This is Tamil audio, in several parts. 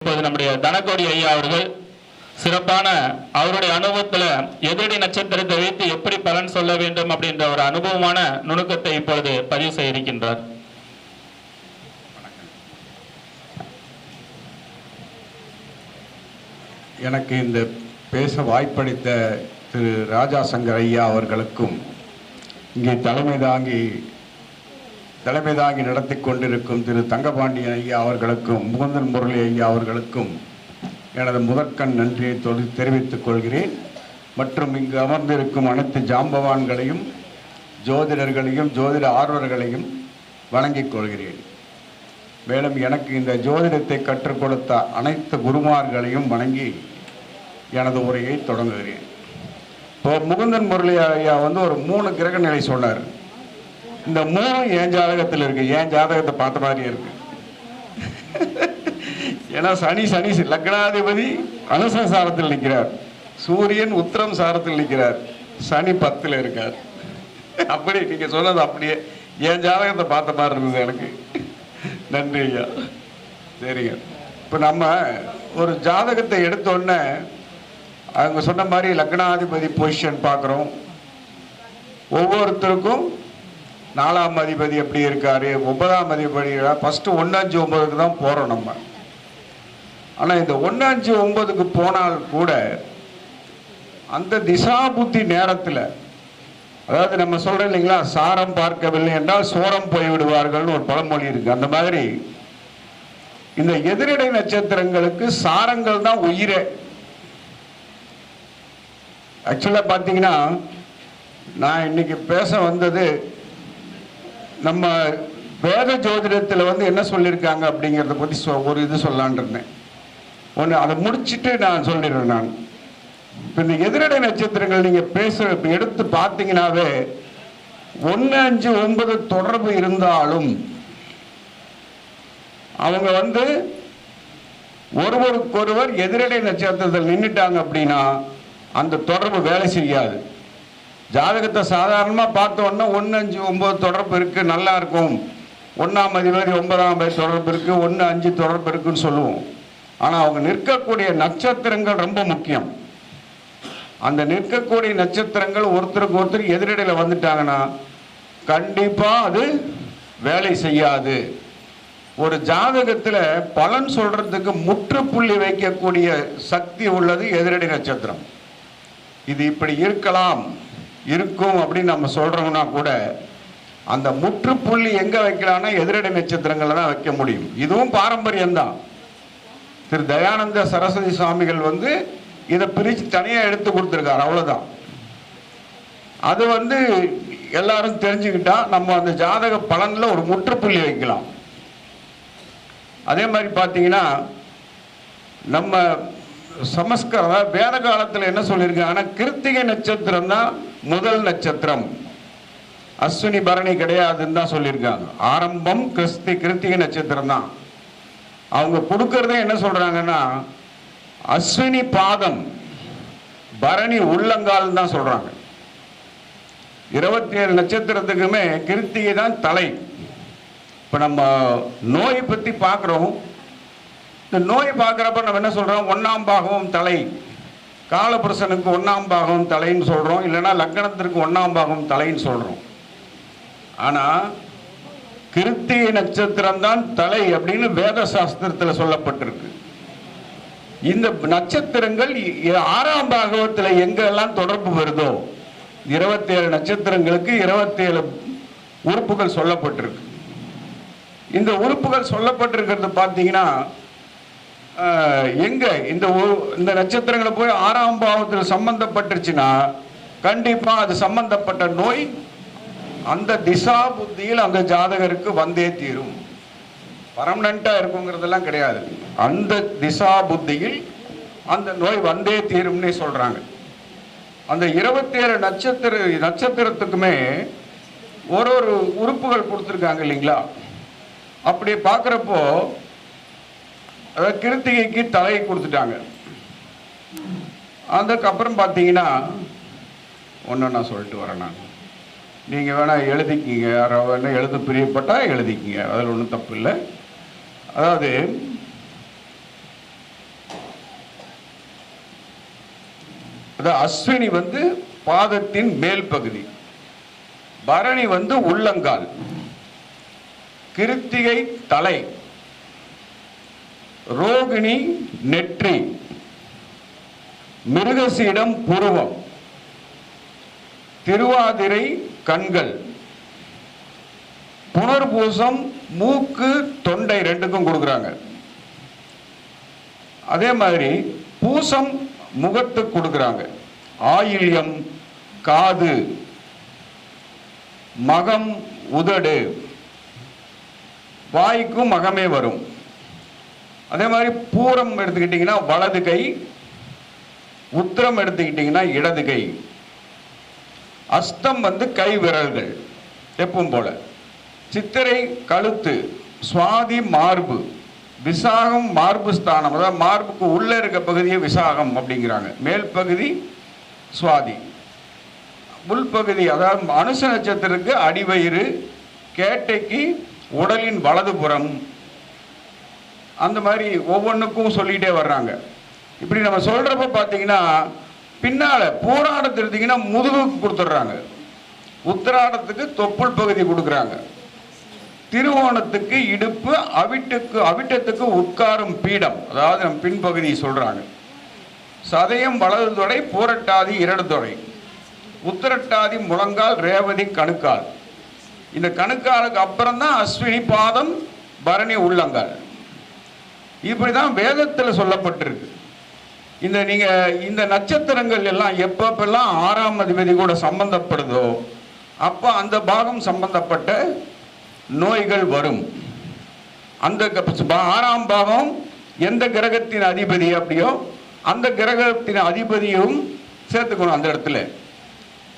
இப்போது நம்முடைய தனக்கோடி ஐயா அவர்கள் சிறப்பான அவருடைய அனுபவத்தில் எதிரடி நட்சத்திரத்தை வைத்து எப்படி பலன் சொல்ல வேண்டும் அப்படின்ற ஒரு அனுபவமான நுணுக்கத்தை இப்பொழுது பதிவு செய்ய இருக்கின்றார். எனக்கு இந்த பேச வாய்ப்பளித்த திரு ராஜா சங்கர் ஐயா அவர்களுக்கும் இங்கே தலைமை தாங்கி நடத்தி கொண்டிருக்கும் திரு தங்கபாண்டியன் ஐயா அவர்களுக்கும் முகுந்தன் முரளி ஐயா அவர்களுக்கும் எனது முதற்கண் நன்றியை தெரிவித்துக் கொள்கிறேன். மற்றும் இங்கு அமர்ந்திருக்கும் அனைத்து ஜாம்பவான்களையும் ஜோதிடர்களையும் ஜோதிட ஆர்வலர்களையும் வணங்கிக் கொள்கிறேன். மேலும் எனக்கு இந்த ஜோதிடத்தை கற்றுக் கொடுத்த அனைத்து குருமார்களையும் வணங்கி எனது உரையை தொடங்குகிறேன். இப்போ முகுந்தன் முரளி ஐயா ஒரு 3 கிரக நிலை சொன்னார். இந்த 3 என் ஜாதகத்தில் இருக்கு. என் ஜாதகத்தை பார்த்த மாதிரியே இருக்கு. ஏன்னா சனி லக்னாதிபதி அனுச சாரத்தில் நிற்கிறார், சூரியன் உத்திரம் சாரத்தில் நிற்கிறார், சனி 10ல் இருக்கார். அப்படி நீங்க சொன்னது அப்படியே என் ஜாதகத்தை பார்த்த மாதிரி இருந்தது எனக்கு. நன்றி ஐயா. சரிங்க. இப்போ நம்ம ஒரு ஜாதகத்தை எடுத்தோடனே அவங்க சொன்ன மாதிரி லக்னாதிபதி பொசிஷன் பார்க்குறோம். ஒவ்வொருத்தருக்கும் 4ஆம் அதிபதி எப்படி இருக்காரு, 9ஆம் அதிபதி ஃபஸ்ட்டு 1, 5, 9க்கு தான் போகிறோம் நம்ம. ஆனால் இந்த 1, 5, 9க்கு போனால் கூட அந்த திசா புத்தி நேரத்தில், அதாவது நம்ம சொல்கிறோம் இல்லைங்களா, சாரம் பார்க்கவில்லை என்றால் சோரம் போய்விடுவார்கள்னு ஒரு பழமொழி இருக்குது. அந்த மாதிரி இந்த எதிரிடை நட்சத்திரங்களுக்கு சாரங்கள் தான் உயிரே. ஆக்சுவலாக பார்த்தீங்கன்னா நான் இன்னைக்கு பேச வந்தது நம்ம வேத ஜோதிடத்தில் என்ன சொல்லியிருக்காங்க அப்படிங்கிறத பற்றி ஒரு இது சொல்லலான் இருந்தேன். ஒன்று அதை முடிச்சுட்டு நான் சொல்லிடுறேன். நான் இப்போ இந்த எதிரடை நட்சத்திரங்கள் நீங்கள் எடுத்து பார்த்தீங்கன்னாவே 1, 5, 9 தொடர்பு இருந்தாலும் அவங்க ஒருவருக்கொருவர் எதிரடை நட்சத்திரத்தில் நின்றுட்டாங்க அப்படின்னா அந்த தொடர்பு வேலை செய்யாது. ஜாதகத்தை சாதாரணமாக பார்த்தோன்னா 1, 5, 9 தொடர்பு இருக்குது, நல்லா இருக்கும். 1ஆம் அதிபதி 9ஆம் அதிபதி தொடர்பு இருக்குது, 1, 5 தொடர்பு இருக்குன்னு சொல்லுவோம். ஆனால் அவங்க நிற்கக்கூடிய நட்சத்திரங்கள் ரொம்ப முக்கியம். அந்த நிற்கக்கூடிய நட்சத்திரங்கள் ஒருத்தருக்கு ஒருத்தர் எதிரடையில் வந்துட்டாங்கன்னா கண்டிப்பாக அது வேலை செய்யாது. ஒரு ஜாதகத்தில் பலன் சொல்றதுக்கு முற்றுப்புள்ளி வைக்கக்கூடிய சக்தி உள்ளது எதிரடை நட்சத்திரம். இது இப்படி இருக்கலாம் இருக்கும் அப்படின்னு நம்ம சொல்றோம்னா கூட அந்த முற்றுப்புள்ளி எங்க வைக்கலாம்னா எதிரடை நட்சத்திரங்களை தான் வைக்க முடியும். இதுவும் பாரம்பரியம்தான். திரு தயானந்த சரஸ்வதி சுவாமிகள் இதை பிரித்து தனியாக எடுத்து கொடுத்துருக்காரு. அவ்வளோதான். அது எல்லாரும் தெரிஞ்சுக்கிட்டா நம்ம அந்த ஜாதக பலனில் ஒரு முற்றுப்புள்ளி வைக்கலாம். அதே மாதிரி பார்த்தீங்கன்னா நம்ம சமஸ்கிருத வேத காலத்தில் என்ன சொல்லியிருக்காங்கன்னா கிருத்திகை நட்சத்திரம் தான் முதல் நட்சத்திரம், அஸ்வினி பரணி கிடையாதுன்னு தான் சொல்லியிருக்காங்க. ஆரம்பம் கிருத்திகை நட்சத்திரம் தான். அவங்க கொடுக்கறதே என்ன சொல்றாங்கன்னா அஸ்வினி பாதம் பரணி உள்ளங்கால் தான் சொல்றாங்க. 27 நட்சத்திரத்துக்குமே கிருத்திகை தான் தலை. இப்போ நம்ம நோய் பற்றி பார்க்குறோம். இந்த நோய் பார்க்குறப்ப நம்ம என்ன சொல்கிறோம், 1ஆம் பாகமும் தலை, காலபுருஷனுக்கு 1ஆம் பாகம் தலைன்னு சொல்கிறோம், இல்லைன்னா லக்னத்திற்கு 1ஆம் பாகம் தலைன்னு சொல்கிறோம். ஆனால் கிருத்திகை நட்சத்திரம் தான் தலை அப்படின்னு வேத சாஸ்திரத்தில் சொல்லப்பட்டிருக்கு. இந்த நட்சத்திரங்கள் 6ஆம் பாகவத்தில் எங்கெல்லாம் தொடர்பு வருதோ 27 நட்சத்திரங்களுக்கு 27 உறுப்புகள் சொல்லப்பட்டிருக்கு. இந்த உறுப்புகள் சொல்லப்பட்டிருக்கிறது பார்த்தீங்கன்னா எங்க இந்த நட்சத்திரங்களை போய் 6ஆம் பாவத்தில் சம்பந்தப்பட்டுருச்சுன்னா கண்டிப்பா அது சம்பந்தப்பட்ட நோய் அந்த திசா புத்தியில் அந்த ஜாதகருக்கு வந்தே தீரும். பர்மனண்டா இருக்குங்கிறதெல்லாம் கிடையாது. அந்த திசா புத்தியில் அந்த நோய் வந்தே தீரும்னே சொல்றாங்க. அந்த 27 நட்சத்திரத்துக்குமே ஒரு உறுப்புகள் கொடுத்துருக்காங்க இல்லைங்களா. அப்படி பார்க்குறப்போ கிருத்திகைக்கு தலை கொடுத்துட்டாங்க. அதுக்கப்புறம் பார்த்தீங்கன்னா ஒன்று நான் சொல்லிட்டு வரேன். நான் நீங்கள் வேணால் எழுதிக்கிங்க, யாரோ வேணால் எழுத பிரியப்பட்டால் எழுதிக்கிங்க, அதில் ஒன்றும் தப்பு இல்லை. அதாவது அது அஸ்வினி வந்து பாதத்தின் மேல் பகுதி, பரணி வந்து உள்ளங்கால், கிருத்திகை தலை, ரோகிணி நெற்றி, மிருகசீடம் புருவம், திருவாதிரை கண்கள், புனர்பூசம் மூக்கு தொண்டை ரெண்டுக்கும் கொடுக்குறாங்க. அதே மாதிரி பூசம் முகத்துக்கு கொடுக்குறாங்க. ஆயில்யம் காது, மகம் உதடு, வாய்க்கும் மகமே வரும். அதே மாதிரி பூரம் எடுத்துக்கிட்டிங்கன்னா வலது கை, உத்திரம் எடுத்துக்கிட்டிங்கன்னா இடது கை, அஸ்தம் வந்து கை விரல்கள் எப்பவும் போல, சித்திரை கழுத்து, சுவாதி மார்பு, விசாகம் மார்பு ஸ்தானம், அதாவது மார்புக்கு உள்ள இருக்க பகுதியை விசாகம் அப்படிங்கிறாங்க, மேல் பகுதி சுவாதி, உள்பகுதி அதாவது அனுச நட்சத்திரத்துக்கு அடிவயிறு, கேட்டைக்கு உடலின் வலதுபுறம், அந்த மாதிரி ஒவ்வொன்றுக்கும் சொல்லிகிட்டே வர்றாங்க. இப்படி நம்ம சொல்கிறப்ப பார்த்தீங்கன்னா பின்னால் பூராடத்து எடுத்தீங்கன்னா முதுகுக்கு கொடுத்துட்றாங்க, உத்திராடத்துக்கு தொப்புள் பகுதி கொடுக்குறாங்க, திருவோணத்துக்கு இடுப்பு, அவிட்டத்துக்கு உட்காரும் பீடம் அதாவது நம்ம பின்பகுதி சொல்கிறாங்க, சதயம் வலது தொடை, பூரட்டாதி இடது தொடை, உத்திரட்டாதி முழங்கால், ரேவதி கணுக்கால். இந்த கணுக்காலுக்கு அப்புறம் தான் அஸ்வினி பாதம், பரணி உள்ளங்கால். இப்படி தான் வேதத்தில் சொல்லப்பட்டிருக்கு. இந்த நட்சத்திரங்கள் எல்லாம் எப்பப்பெல்லாம் 6ஆம் அதிபதி கூட சம்பந்தப்படுதோ அப்போ அந்த பாகம் சம்பந்தப்பட்ட நோய்கள் வரும். அந்த 6ஆம் பாகம் எந்த கிரகத்தின் அதிபதி அப்படியோ அந்த கிரகத்தின் அதிபதியும் சேர்த்துக்கணும் அந்த இடத்துல.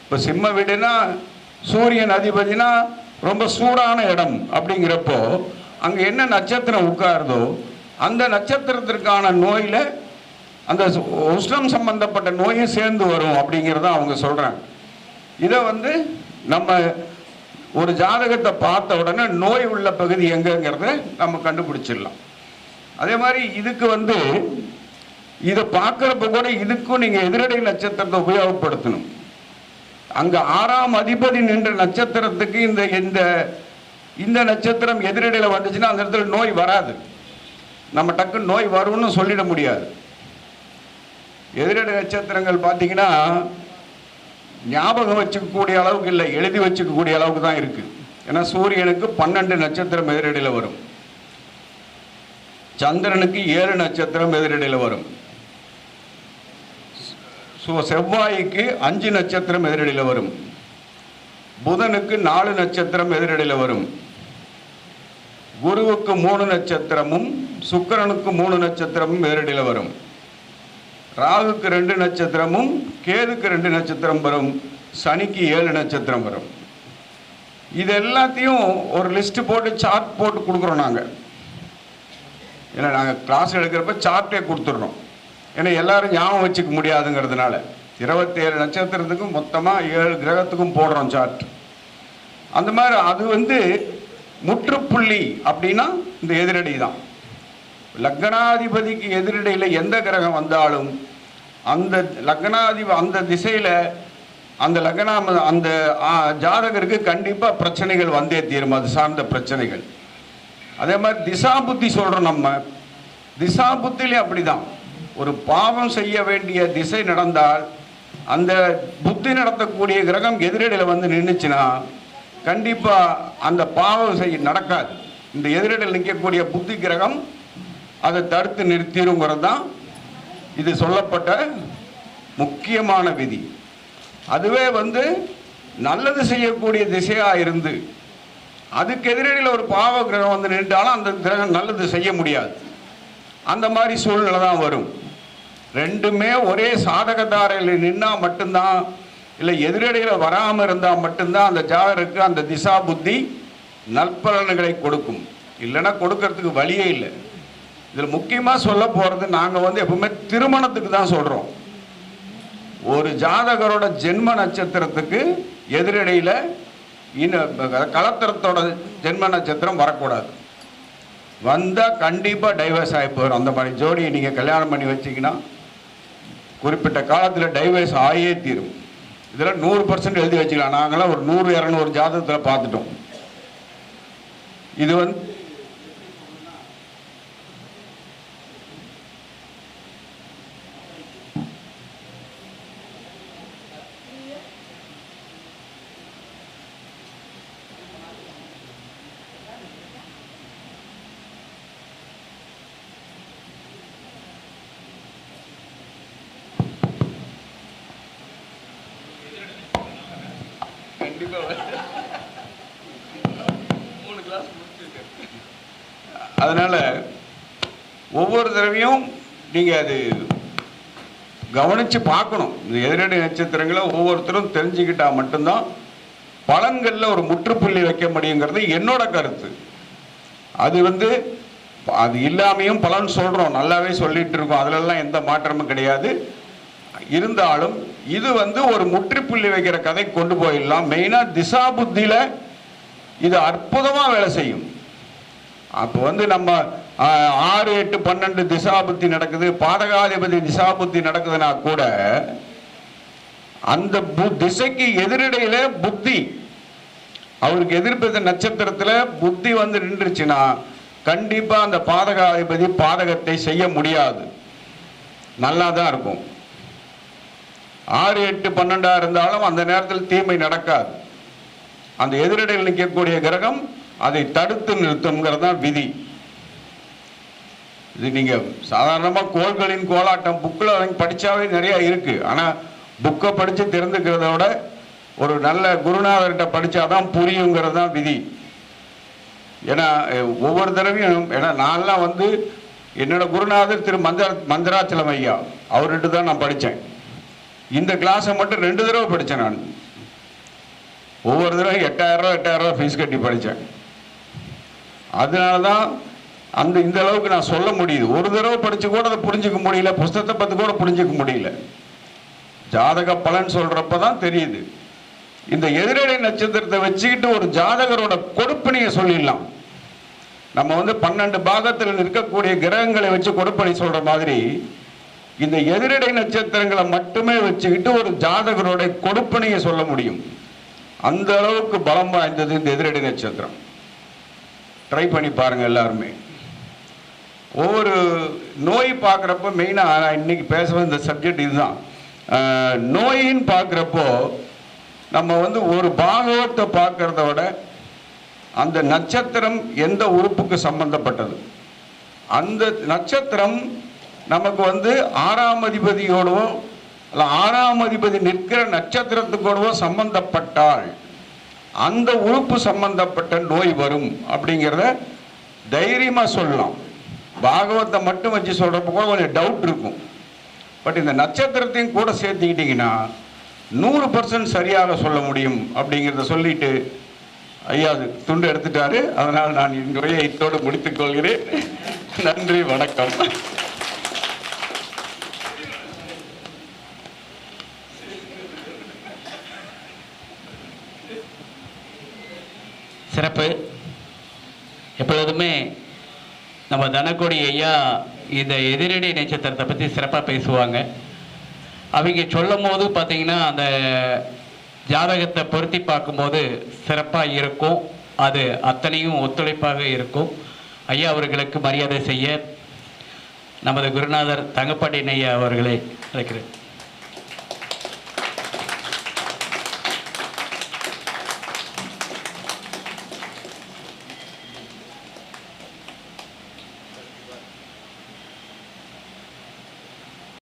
இப்போ சிம்ம வீடுனா சூரியன் அதிபதினா ரொம்ப சூடான இடம் அப்படிங்கிறப்போ அங்கே என்ன நட்சத்திரம் உட்காருதோ அந்த நட்சத்திரத்திற்கான நோயில் அந்த உஷ்ணம் சம்பந்தப்பட்ட நோயும் சேர்ந்து வரும் அப்படிங்கிறத அவங்க சொல்கிறாங்க. இதை வந்து நம்ம ஒரு ஜாதகத்தை பார்த்த உடனே நோய் உள்ள பகுதி எங்கங்கிறத நம்ம கண்டுபிடிச்சிடலாம். அதே மாதிரி இதுக்கு வந்து இதை பார்க்குறப்ப கூட இதுக்கும் நீங்கள் எதிரடை நட்சத்திரத்தை உபயோகப்படுத்தணும். அங்கே 6ஆம் அதிபதி நின்ற நட்சத்திரத்துக்கு இந்த நட்சத்திரம் எதிரடையில் வந்துச்சுன்னா அந்த இடத்துல நோய் வராது. நம்ம டக்குன்னு நோய் வரும்னு சொல்லிட முடியாது. எதிரடை நட்சத்திரங்கள் பார்த்தீங்கன்னா ஞாபகம் வச்சுக்கக்கூடிய அளவுக்கு இல்லை, எழுதி வச்சுக்கக்கூடிய அளவுக்கு தான் இருக்குது. ஏன்னா சூரியனுக்கு 12 நட்சத்திரம் எதிரடையில் வரும், சந்திரனுக்கு 7 நட்சத்திரம் எதிரடையில் வரும், செவ்வாய்க்கு 5 நட்சத்திரம் எதிரடையில் வரும், புதனுக்கு 4 நட்சத்திரம் எதிரடையில் வரும், குருவுக்கு 3 நட்சத்திரமும் சுக்கிரனுக்கு 3 நட்சத்திரமும் எதிரடையில் வரும், ராகுக்கு 2 நட்சத்திரமும் கேதுக்கு 2 நட்சத்திரம் வரும், சனிக்கு 7 நட்சத்திரம் வரும். இது எல்லாத்தையும் ஒரு லிஸ்ட் போட்டு சார்ட் போட்டு கொடுக்குறோம் நாங்கள். ஏன்னா நாங்கள் கிளாஸ் எடுக்கிறப்ப சார்ட்டே கொடுத்துட்றோம். ஏன்னா எல்லாரும் ஞாபகம் வச்சுக்க முடியாதுங்கிறதுனால 27 நட்சத்திரத்துக்கும் மொத்தமாக 7 கிரகத்துக்கும் போடுறோம் சார்ட். அந்த மாதிரி அது வந்து முற்றுப்புள்ளி அப்படின்னா இந்த எதிரடி தான். லக்னாதிபதிக்கு எதிரடையில் எந்த கிரகம் வந்தாலும் அந்த அந்த திசையில் அந்த அந்த ஜாதகருக்கு கண்டிப்பாக பிரச்சனைகள் வந்தே தீரும், அது சார்ந்த பிரச்சனைகள். அதே மாதிரி திசா புத்தி சொல்கிறோம். நம்ம திசா புத்திலே அப்படி தான். ஒரு பாவம் செய்ய வேண்டிய திசை நடந்தால் அந்த புத்தி நடத்தக்கூடிய கிரகம் எதிரடையில் வந்து நின்றுச்சுன்னா கண்டிப்பாக அந்த பாவம் நடக்காது. இந்த எதிரடையில் நிற்கக்கூடிய புத்தி கிரகம் அதை தடுத்து நிறுத்திடுங்கிறது தான் இது சொல்லப்பட்ட முக்கியமான விதி. அதுவே வந்து நல்லது செய்யக்கூடிய திசையாக இருந்து அதுக்கு எதிரடியில் ஒரு பாவ கிரகம் வந்து நின்றாலும் அந்த கிரகம் நல்லது செய்ய முடியாது. அந்த மாதிரி சூழ்நிலை தான் வரும். ரெண்டுமே ஒரே சாதகதாரையில் நின்னால் மட்டும்தான், இல்லை எதிரடியில் வராமல் இருந்தால் மட்டும்தான் அந்த ஜாதகருக்கு அந்த திசா புத்தி நற்பலன்களை கொடுக்கும். இல்லைன்னா கொடுக்கறதுக்கு வழியே இல்லை. இதில் முக்கியமாக சொல்ல போகிறது நாங்கள் வந்து எப்பவுமே திருமணத்துக்கு தான் சொல்கிறோம். ஒரு ஜாதகரோட ஜென்ம நட்சத்திரத்துக்கு எதிரடையில் கலத்திரத்தோட ஜென்ம நட்சத்திரம் வரக்கூடாது. வந்தால் கண்டிப்பாக டைவர்ஸ் ஆகி போயிடும். அந்த மாதிரி ஜோடியை நீங்கள் கல்யாணம் பண்ணி வச்சிங்கன்னா குறிப்பிட்ட காலத்தில் டைவர்ஸ் ஆகியே தீரும். இதெல்லாம் 100% எழுதி வச்சுக்கலாம். நாங்களாம் ஒரு 100-200 ஜாதகத்தில் பார்த்துட்டோம். இது வந்து அதனால ஒவ்வொரு தடவையும் நீங்க அது கவனிச்சு பார்க்கணும். இந்த எதிரடி நட்சத்திரங்களை ஒவ்வொருத்தரும் தெரிஞ்சுக்கிட்டா மட்டும்தான் பலன்களில் ஒரு முற்றுப்புள்ளி வைக்க முடியுங்கிறது என்னோட கருத்து. அது வந்து அது இல்லாமையும் பலன் சொல்றோம், நல்லாவே சொல்லிட்டு இருக்கோம், அதுலெல்லாம் எந்த மாற்றமும் கிடையாது. இருந்தாலும் இது வந்து ஒரு முற்றுப்புள்ளி வைக்கிற கதை கொண்டு போயிடலாம். மெயினா திசா புத்தியில இது அற்புதமா வேலை செய்யும். அப்போ வந்து நம்ம 6, 8, 12 திசாபுத்தி நடக்குது, பாதகாதிபதி திசாபுத்தி நடக்குதுன்னா கூட அந்த திசைக்கு எதிரடையில புத்தி, அவருக்கு எதிர்ப்பு நட்சத்திரத்தில் புத்தி வந்து நின்றுச்சுன்னா கண்டிப்பா அந்த பாதகாதிபதி பாதகத்தை செய்ய முடியாது, நல்லா தான் இருக்கும். 6, 8, 12 இருந்தாலும் அந்த நேரத்தில் தீமை நடக்காது. அந்த எதிரடையில் நிற்கக்கூடிய கிரகம் அதை தடுத்து நிறுத்துங்கிறது தான் விதி. இது நீங்க சாதாரணமாக கோள்களின் கோலாட்டம் புக்கில் வாங்கி படிச்சாவே நிறைய இருக்கு. ஆனால் புக்கை படித்து தெரிந்துக்கிறத விட ஒரு நல்ல குருநாதர்கிட்ட படித்தாதான் புரியுங்கிறது தான் விதி. ஏன்னா ஒவ்வொரு தடவையும் நான்லாம் வந்து என்னோட குருநாதர் திரு மந்திராச்சலம் ஐயா, அவர்கிட்ட தான் நான் படித்தேன். இந்த கிளாஸை மட்டும் 2 தடவை படித்தேன். நான் ஒவ்வொரு தடவை 8000 ரூபா ஃபீஸ் கட்டி படித்தேன். அதனால தான் இந்த அளவுக்கு நான் சொல்ல முடியுது. ஒரு தடவை படித்து கூட அதை புரிஞ்சுக்க முடியல, புஸ்தகத்தை பற்றி கூட புரிஞ்சுக்க முடியல. ஜாதக பலன் சொல்றப்ப தான் தெரியுது. இந்த எதிரடை நட்சத்திரத்தை வச்சுக்கிட்டு ஒரு ஜாதகரோட கொடுப்பனையை சொல்லிடலாம். நம்ம வந்து 12 பாகத்தில் இருக்கக்கூடிய கிரகங்களை வச்சு கொடுப்பனை சொல்ற மாதிரி இந்த எதிரடை நட்சத்திரங்களை மட்டுமே வச்சுக்கிட்டு ஒரு ஜாதகரோட கொடுப்பனையை சொல்ல முடியும். அந்த அளவுக்கு பலம் வாய்ந்தது இந்த எதிரடை நட்சத்திரம். ட்ரை பண்ணி பாருங்க எல்லாருமே. ஒவ்வொரு நோய் பார்க்குறப்போ மெயினாக இன்னைக்கு பேசுகிற இந்த சப்ஜெக்ட் இதுதான். நோயின்னு பார்க்குறப்போ நம்ம வந்து ஒரு பாகவத்தை பார்க்கறத விட அந்த நட்சத்திரம் எந்த உறுப்புக்கு சம்பந்தப்பட்டது, அந்த நட்சத்திரம் நமக்கு வந்து 6ஆம் அதிபதியோடவோ இல்லை 6ஆம் அதிபதி நிற்கிற நட்சத்திரத்துக்கூடவோ சம்பந்தப்பட்டால் அந்த உறுப்பு சம்பந்தப்பட்ட நோய் வரும் அப்படிங்கிறத தைரியமாக சொல்லலாம். பாகவத்தை மட்டும் வச்சு சொல்கிறப்ப கூட கொஞ்சம் டவுட் இருக்கும். பட் இந்த நட்சத்திரத்தையும் கூட சேர்த்துக்கிட்டிங்கன்னா 100% சரியாக சொல்ல முடியும் அப்படிங்கிறத சொல்லிட்டு ஐயா துண்டு எடுத்துட்டாரு. அதனால் நான் இந்த உரையை இத்தோடு முடித்துக் கொள்கிறேன். நன்றி, வணக்கம். சிறப்பு. எப்பொழுதுமே நம்ம தனக்கோடி ஐயா இந்த எதிரடை நட்சத்திரத்தை பற்றி சிறப்பாக பேசுவாங்க. அவங்க சொல்லும் போது பார்த்தீங்கன்னா அந்த ஜாதகத்தை பொருத்தி பார்க்கும்போது சிறப்பாக இருக்கும். அது அத்தனையும் ஒத்துழைப்பாக இருக்கும். ஐயா அவர்களுக்கு மரியாதை செய்ய நமது குருநாதர் தங்கப்பாண்டியன் ஐயா அவர்களை அழைக்கிறேன்.